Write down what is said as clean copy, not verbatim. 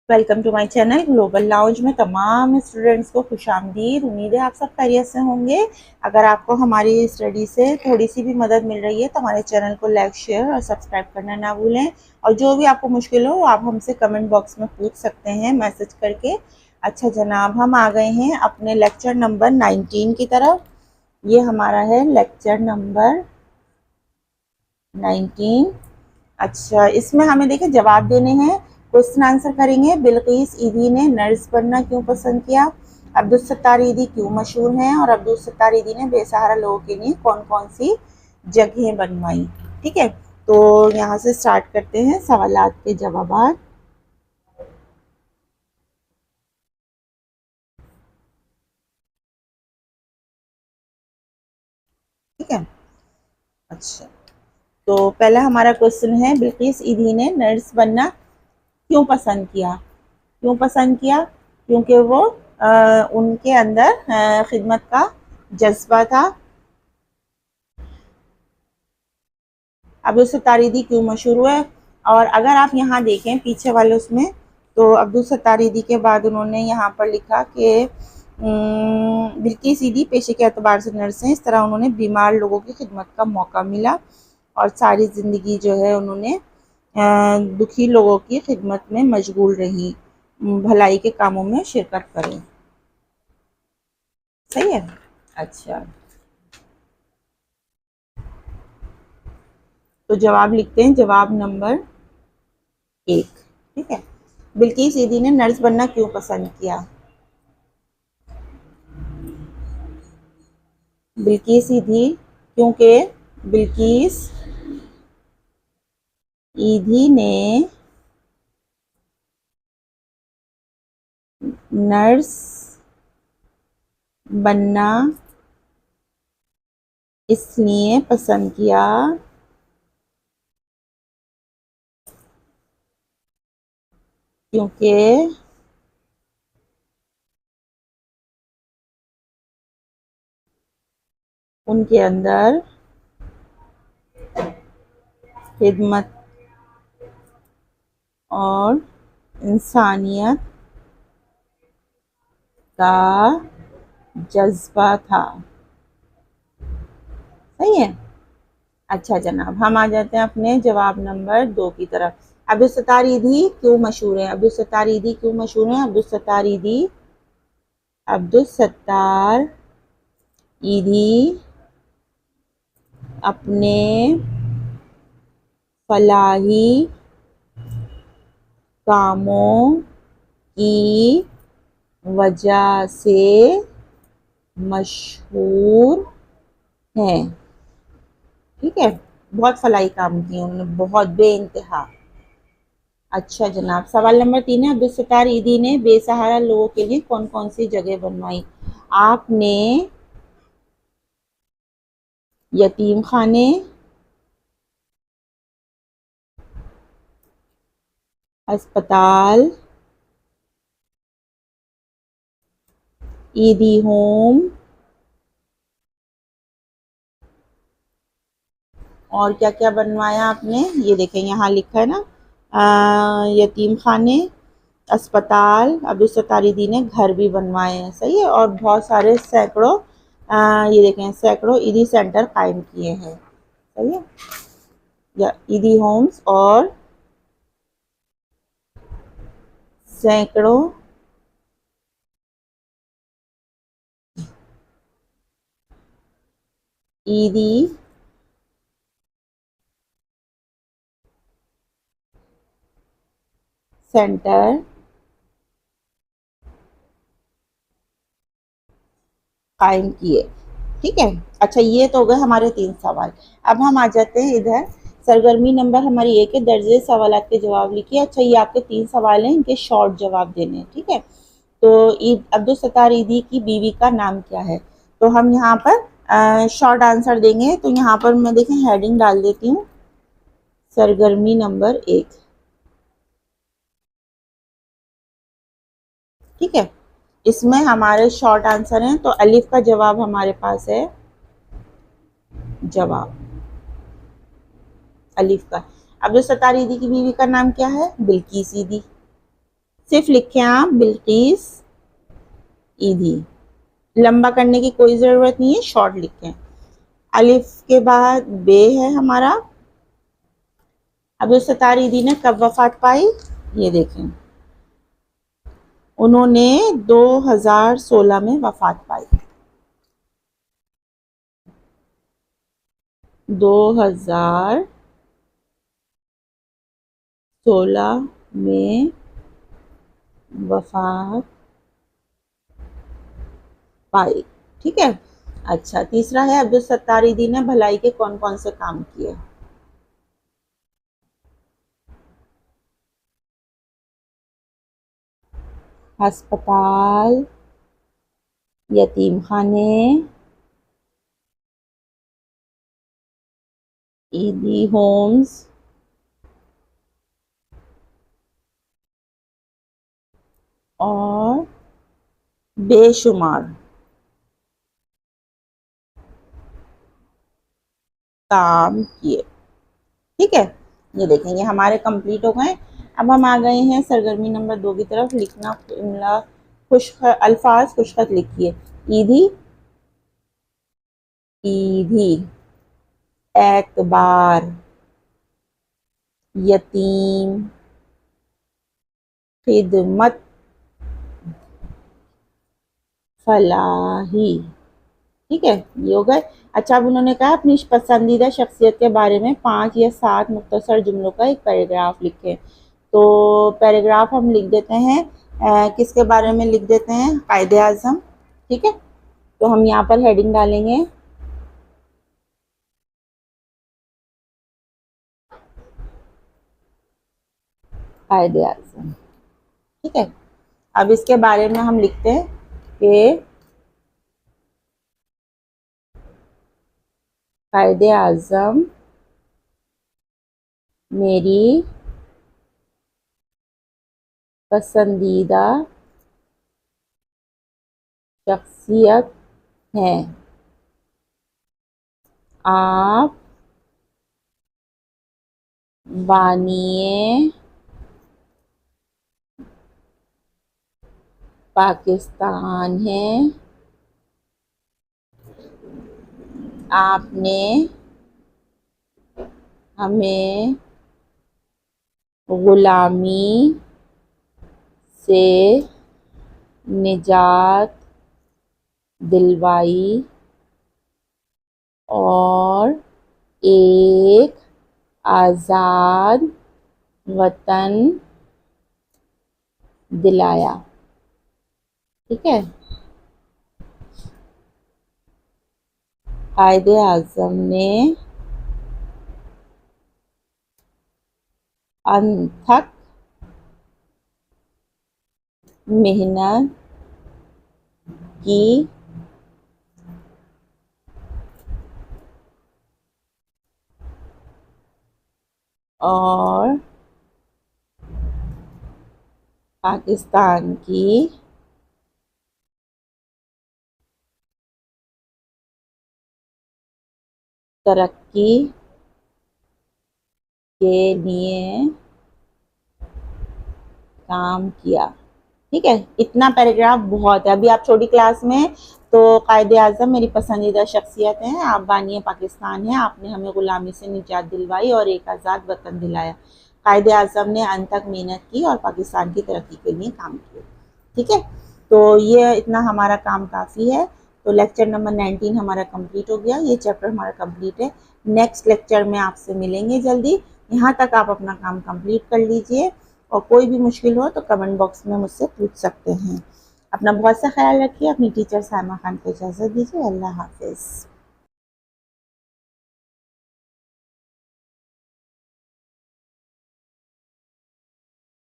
Welcome to my channel Global Lounge में तमाम students को खुशामदीद। उम्मीद है आप सब खैरियत से होंगे। अगर आपको हमारी स्टडी से थोड़ी सी भी मदद मिल रही है तो हमारे चैनल को लाइक, शेयर और सब्सक्राइब करना ना भूलें। और जो भी आपको मुश्किल हो आप हमसे कमेंट बॉक्स में पूछ सकते हैं मैसेज करके। अच्छा जनाब, हम आ गए हैं अपने लेक्चर नंबर 19 की तरफ। ये हमारा है लेक्चर नंबर 19। अच्छा, इसमें हमें देखिए जवाब देने हैं, क्वेश्चन आंसर करेंगे। बिल्किस ईदी ने नर्स बनना क्यों पसंद किया? अब्दुल सत्तार ईदी क्यों मशहूर हैं? और अब्दुल सत्तार ईदी ने बेसहारा लोगों के लिए कौन कौन सी जगहें बनवाई? ठीक है, तो यहाँ से स्टार्ट करते हैं सवालात के जवाब। ठीक है, अच्छा, तो पहला हमारा क्वेश्चन है, बिल्किस ईदी ने नर्स बनना क्यों पसंद किया? क्यों पसंद किया? क्योंकि वो उनके अंदर खिदमत का जज्बा था। अब्दुल सत्तार ईदी क्यों मशहूर हुए? और अगर आप यहाँ देखें पीछे वाले उसमें, तो अब्दुल सत्तार ईदी के बाद उन्होंने यहाँ पर लिखा कि बिल्किस ईदी पेशे के एतबार से नर्स हैं। इस तरह उन्होंने बीमार लोगों की खिदमत का मौका मिला और सारी ज़िंदगी जो है उन्होंने दुखी लोगों की खिदमत में मशगूल रही, भलाई के कामों में शिरकत करें। सही है। अच्छा, तो जवाब लिखते हैं, जवाब नंबर 1। ठीक है, बिल्किस ईदी ने नर्स बनना क्यों पसंद किया? बिल्किस ईदी, क्योंकि बिल्किस ईदी ने नर्स बनना इसलिए पसंद किया क्योंकि उनके अंदर खिदमत और इंसानियत का जज्बा था। सही है। अच्छा जनाब, हम आ जाते हैं अपने जवाब नंबर 2 की तरफ। अब्दुल सत्तार ईदी क्यों मशहूर है? अब्दुल सत्तार ईदी क्यों मशहूर है? अब्दुल सत्तार ईदी अपने फलाही कामों की वजह से मशहूर हैं। ठीक है, बहुत फलाही काम किए उन्होंने, बहुत बेइंतहा। अच्छा जनाब, सवाल नंबर 3 है, अब्दुल सत्तार ईदी ने बेसहारा लोगों के लिए कौन कौन सी जगह बनवाई? आपने यतीम खाने, अस्पताल, ईदी होम और क्या क्या बनवाया आपने? ये देखें यहाँ लिखा है ना, यतीम खाने, अस्पताल, अब्दुल सत्तार ईदी ने घर भी बनवाए हैं। सही है, और बहुत सारे सैकड़ों ये देखें सैकड़ों ईदी सेंटर कायम किए हैं। सही है, या ईदी होम्स और सैकड़ों ईदी सेंटर कायम किए। ठीक है, अच्छा ये तो हो गए हमारे 3 सवाल। अब हम आ जाते हैं इधर, सरगर्मी नंबर हमारी 1 है, दर्जे सवाल के जवाब लिखिए। अच्छा, ये आपके 3 सवाल हैं, इनके शॉर्ट जवाब देने हैं। ठीक है, तो अब्दुल सत्तार ईदी की बीवी का नाम क्या है? तो हम यहाँ पर शॉर्ट आंसर देंगे। तो यहाँ पर मैं देखें हेडिंग डाल देती हूँ, सरगर्मी नंबर 1। ठीक है, इसमें हमारे शॉर्ट आंसर हैं, तो अलिफ का जवाब हमारे पास है, जवाब अलिफ का। अब्दुल सत्तार ईदी की बीवी का नाम क्या है? बिल्किस ईदी। सिर्फ लिखें आप बिल्किस ईदी, लंबा करने की कोई ज़रूरत नहीं है, शॉर्ट लिखें। अलिफ के बाद बे है हमारा। अब्दुल सत्तार ईदी ने कब वफात पाई, ये देखें, उन्होंने 2016 में वफात पाई। 2016 में वफात पाई। ठीक है। अच्छा, तीसरा है अब्दुल सत्तार ईदी ने भलाई के कौन कौन से काम किए। अस्पताल, यतीम खाने, ईदी होम्स, और बेशुमार काम किए। ठीक है, ये देखें, ये हमारे कंप्लीट हो गए। अब हम आ गए हैं सरगर्मी नंबर 2 की तरफ। लिखना जुमला खुश अल्फाज खुशखत लिखिए। ईदी, ईदी, एतबार, यतीम, खिदमत, फलाही। ठीक है, ये हो गए। अच्छा, अब उन्होंने कहा अपनी पसंदीदा शख्सियत के बारे में 5 या 7 मुख्तसर जुमलों का एक पैराग्राफ लिखें। तो पैराग्राफ हम लिख देते हैं, किसके बारे में लिख देते हैं, कायदे आज़म। ठीक है, तो हम यहाँ पर हेडिंग डालेंगे कायदे आज़म। ठीक है, अब इसके बारे में हम लिखते हैं कि कायदे आज़म मेरी पसंदीदा शख्सियत है। आप बानिए पाकिस्तान हैं। आपने हमें गुलामी से निजात दिलवाई और एक आज़ाद वतन दिलाया। ठीक है, कायदे आज़म ने अनथक मेहनत की और पाकिस्तान की तरक्की के लिए काम किया। ठीक है, इतना पैराग्राफ बहुत है। अभी आप छोटी क्लास में, तो कायदे आज़म मेरी पसंदीदा शख्सियत हैं, आप बानिए पाकिस्तान हैं, आपने हमें ग़ुलामी से निजात दिलवाई और एक आज़ाद वतन दिलाया। कायदे आज़म ने अंत तक मेहनत की और पाकिस्तान की तरक्की के लिए काम किया। ठीक है, तो ये इतना हमारा काम काफ़ी है। तो लेक्चर नंबर 19 हमारा कंप्लीट हो गया, ये चैप्टर हमारा कंप्लीट है। नेक्स्ट लेक्चर में आपसे मिलेंगे जल्दी। यहाँ तक आप अपना काम कंप्लीट कर लीजिए, और कोई भी मुश्किल हो तो कमेंट बॉक्स में मुझसे पूछ सकते हैं। अपना बहुत सा ख्याल रखिए। अपनी टीचर साइमा खान को इजाज़त दीजिए। अल्लाह हाफिज़।